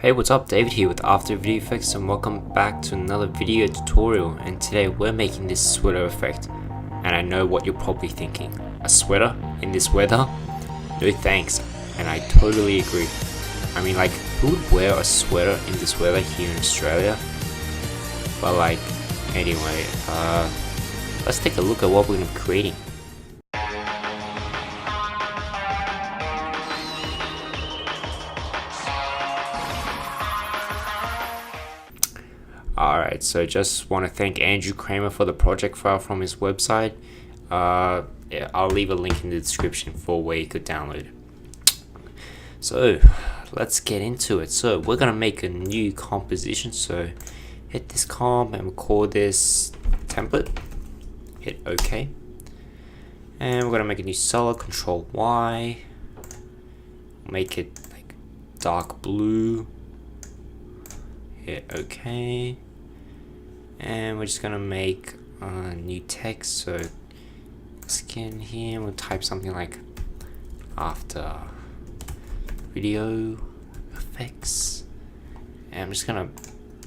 Hey, what's up? David here with After Video Effects, and welcome back to another video tutorial. And today we're making this sweater effect. And I know what you're probably thinking. A sweater in this weather? No thanks. And I totally agree. I mean, like, who would wear a sweater in this weather here in Australia? But like, anyway, let's take a look at what we're going to be creating. Alright, so just want to thank Andrew Kramer for the project file from his website. Yeah, I'll leave a link in the description for where you could download it. So let's get into it. So we're gonna make a new composition. So hit this comp and we'll call this template. Hit OK. And we're gonna make a new solid. Control Y. Make it like dark blue. Hit OK. And we're just gonna make a new text. So skin here, we'll type something like after video effects, and I'm just gonna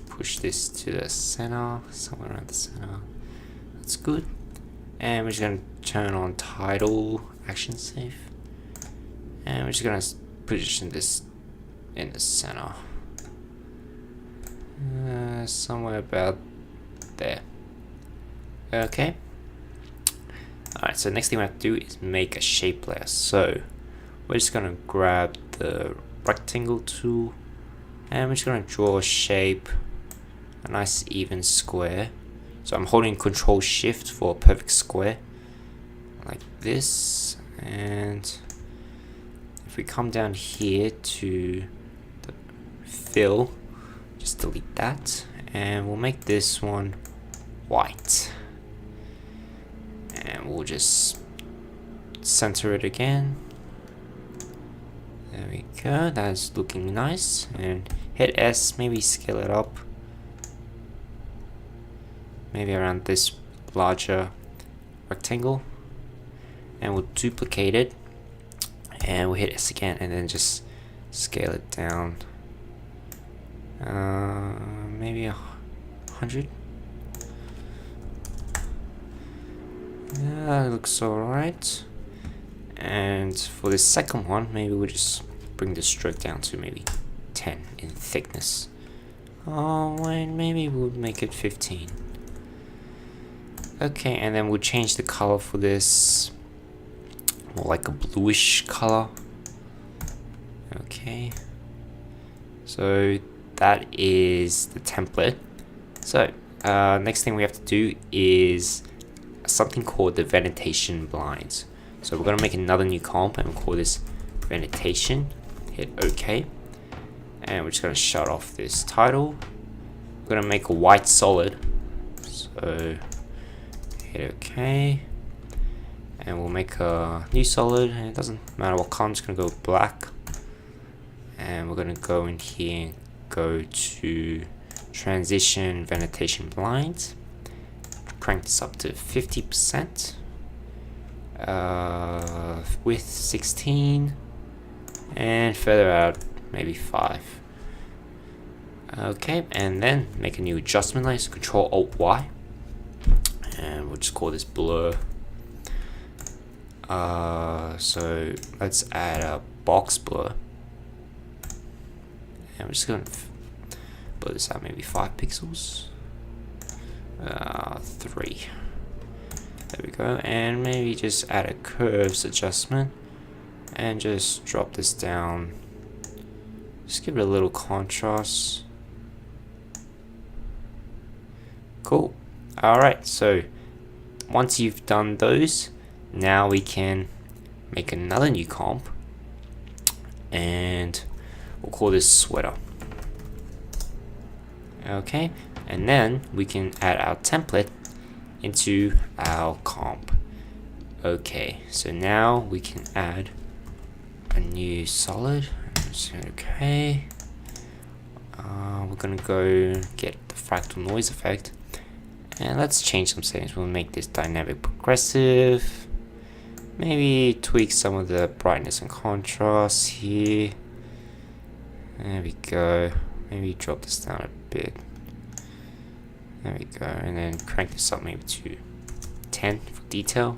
push this to the center, somewhere around the center. That's good. And we're just gonna turn on title action safe, and we're just gonna position this in the center, somewhere about there. Okay. Alright, so next thing we have to do is make a shape layer. So we're just gonna grab the rectangle tool and we're just gonna draw a shape, a nice even square. So I'm holding Control Shift for a perfect square like this, and if we come down here to the fill, just delete that, and we'll make this one white, and we'll just center it again. There we go, that's looking nice. And hit S, maybe scale it up, maybe around this larger rectangle, and we'll duplicate it, and we'll hit S again, and then just scale it down, maybe 100. Yeah, that looks alright. And for the second one, maybe we'll just bring the stroke down to maybe 10 in thickness. Oh, and maybe we'll make it 15. Okay, and then we'll change the color for this, more like a bluish color. Okay, so that is the template. So next thing we have to do is something called the Venetation blinds. So we're gonna make another new comp and we'll call this Venetation. Hit OK, and we're just gonna shut off this title. We're gonna make a white solid, so hit OK, and we'll make a new solid, and it doesn't matter what color. I'm just gonna go black, and we're gonna go in here and go to transition Venetation blinds, crank this up to 50%, width 16, and further out maybe 5. Okay, and then make a new adjustment layer. So Control Alt Y, and we'll just call this blur. So let's add a box blur, and we're just gonna blur this out maybe 5 pixels. 3. There we go, and maybe just add a curves adjustment and just drop this down. Just give it a little contrast. Cool. Alright, so once you've done those, now we can make another new comp, and we'll call this sweater. Okay, and then we can add our template into our comp. Okay, so now we can add a new solid. Okay, we're gonna go get the fractal noise effect, and let's change some settings. We'll make this dynamic progressive, maybe tweak some of the brightness and contrast here, There we go. Maybe drop this down a bit. There we go. And then crank this up maybe to 10 for detail.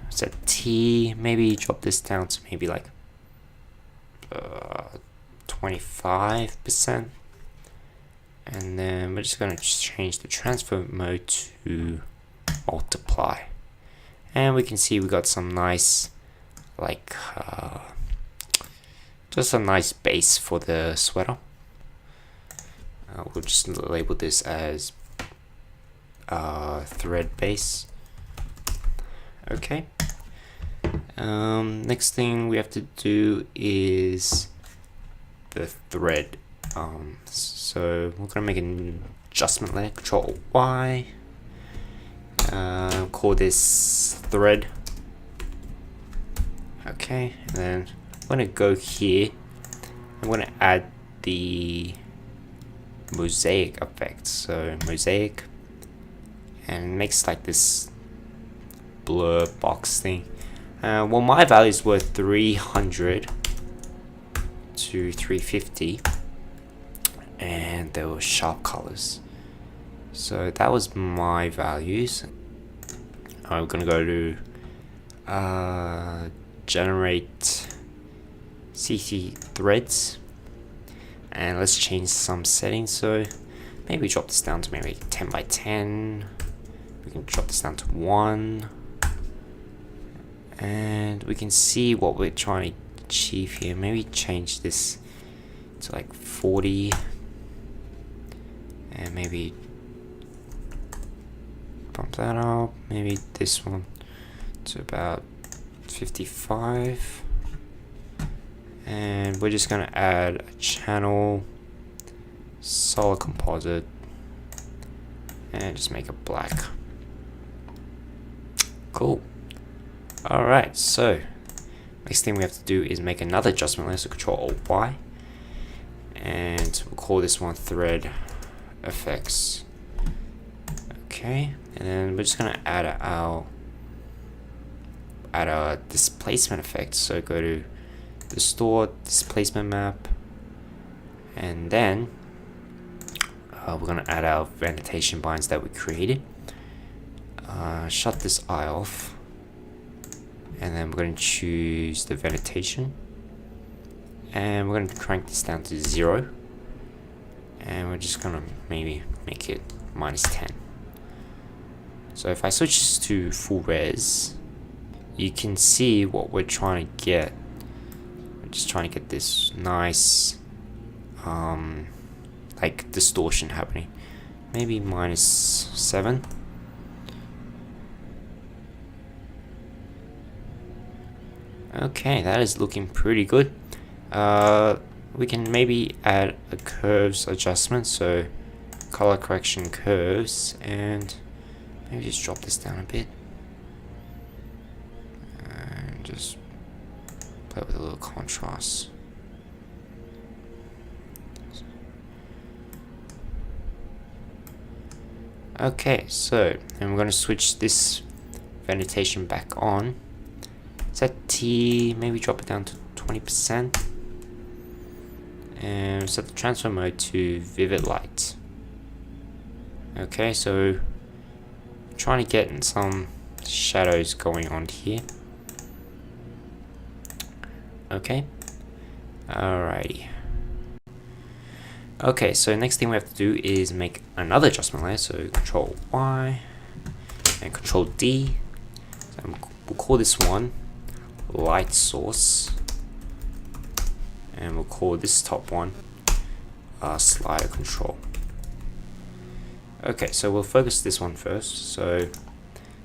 Set T. Maybe drop this down to maybe like 25%. And then we're just going to change the transfer mode to multiply. And we can see we got some nice, like, just a nice base for the sweater. We'll just label this as thread base. Okay. Next thing we have to do is the thread. So we're gonna make an adjustment layer. Control Y. Call this thread. Okay, and then I'm gonna go here. I'm gonna add the mosaic effect. So mosaic, and it makes like this blur box thing. Well, my values were 300 to 350, and they were sharp colors. So that was my values. I'm gonna go to generate CC threads, and let's change some settings. So maybe drop this down to maybe 10 by 10. We can drop this down to 1, and we can see what we're trying to achieve here. Maybe change this to like 40, and maybe bump that up. Maybe this one to about 55, and we're just gonna add a channel, solid composite, and just make it black. Cool. Alright, so next thing we have to do is make another adjustment layer. So Control Alt Y, and we'll call this one thread effects. Okay, and then we're just gonna add our displacement effect. So go to the store displacement map, and then we're gonna add our venetation blinds that we created. Shut this eye off, and then we're going to choose the venetation, and we're going to crank this down to 0, and we're just going to maybe make it -10. So if I switch this to full res, you can see what we're trying to get. We're just trying to get this nice like distortion happening. Maybe -7. Okay, that is looking pretty good. We can maybe add a curves adjustment, so color correction curves, and maybe just drop this down a bit, and just play with a little contrast. Okay, so and we're going to switch this venetation back on. Set T, maybe drop it down to 20%, and set the transfer mode to vivid light. Okay, so I'm trying to get some shadows going on here. Okay, alrighty. Okay, so next thing we have to do is make another adjustment layer. So Control Y and Control D. So we'll call this one light source, and we'll call this top one slider control. Okay, so we'll focus this one first. So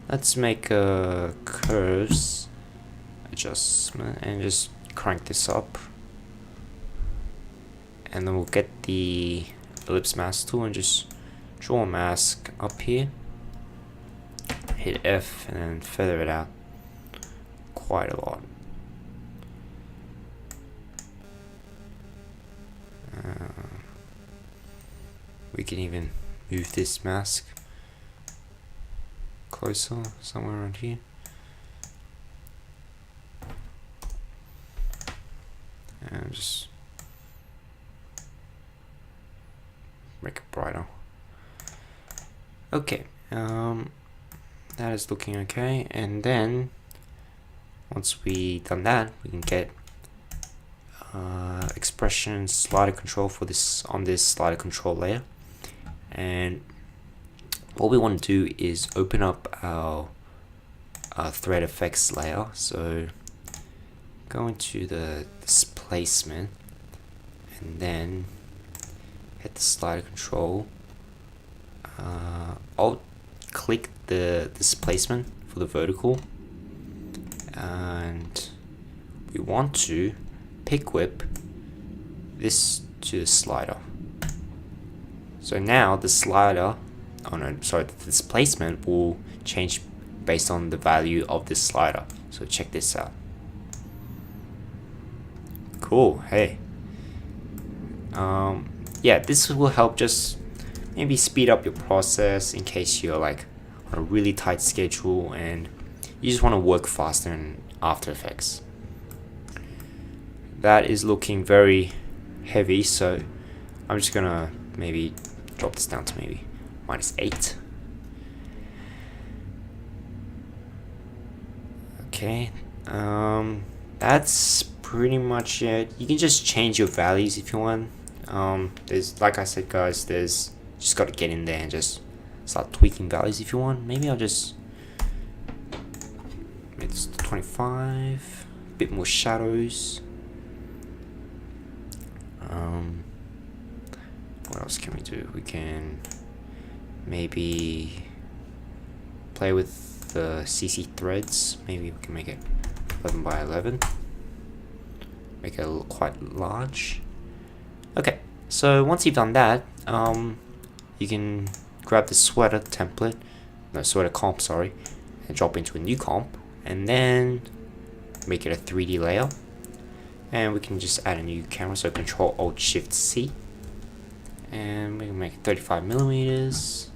let's make a curves adjustment and just crank this up, and then we'll get the ellipse mask tool and just draw a mask up here, hit F, and then feather it out quite a lot. We can even move this mask closer, somewhere around here. And just make it brighter. Okay, that is looking okay. And then once we done that, we can get expression slider control for this on this slider control layer. And what we want to do is open up our thread effects layer. So go into the displacement and then hit the slider control. I'll click the displacement for the vertical, and we want to pick whip this to the slider. So now the slider, the displacement will change based on the value of this slider. So check this out. Cool. Hey. Yeah, this will help just maybe speed up your process in case you're like on a really tight schedule and you just want to work faster in After Effects. That is looking very heavy, so I'm just gonna maybe drop this down to maybe -8. Okay, that's pretty much it. You can just change your values if you want. There's, like I said guys, there's just got to get in there and just start tweaking values if you want. Maybe I'll just make this 25, a bit more shadows. What else can we do? We can maybe play with the CC threads. Maybe we can make it 11 by 11. Make it quite large. Okay, so once you've done that, you can grab the sweater template, sweater comp, sorry, and drop into a new comp, and then make it a 3D layer. And we can just add a new camera, so Control Alt Shift C, and we can make it 35 millimeters,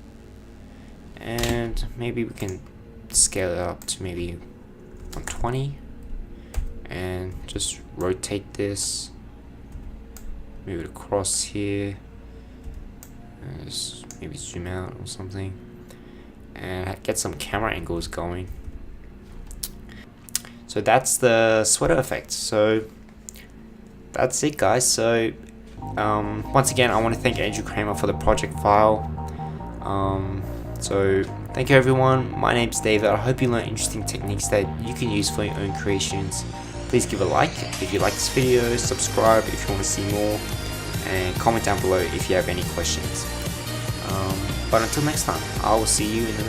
and maybe we can scale it up to maybe 120, and just rotate this, move it across here, and just maybe zoom out or something, and get some camera angles going. So that's the sweater effect. So that's it guys. So once again, I want to thank Andrew Kramer for the project file. So thank you everyone. My name's David. I hope you learned interesting techniques that you can use for your own creations. Please give a like if you like this video, subscribe if you want to see more, and comment down below if you have any questions. But until next time, I will see you in the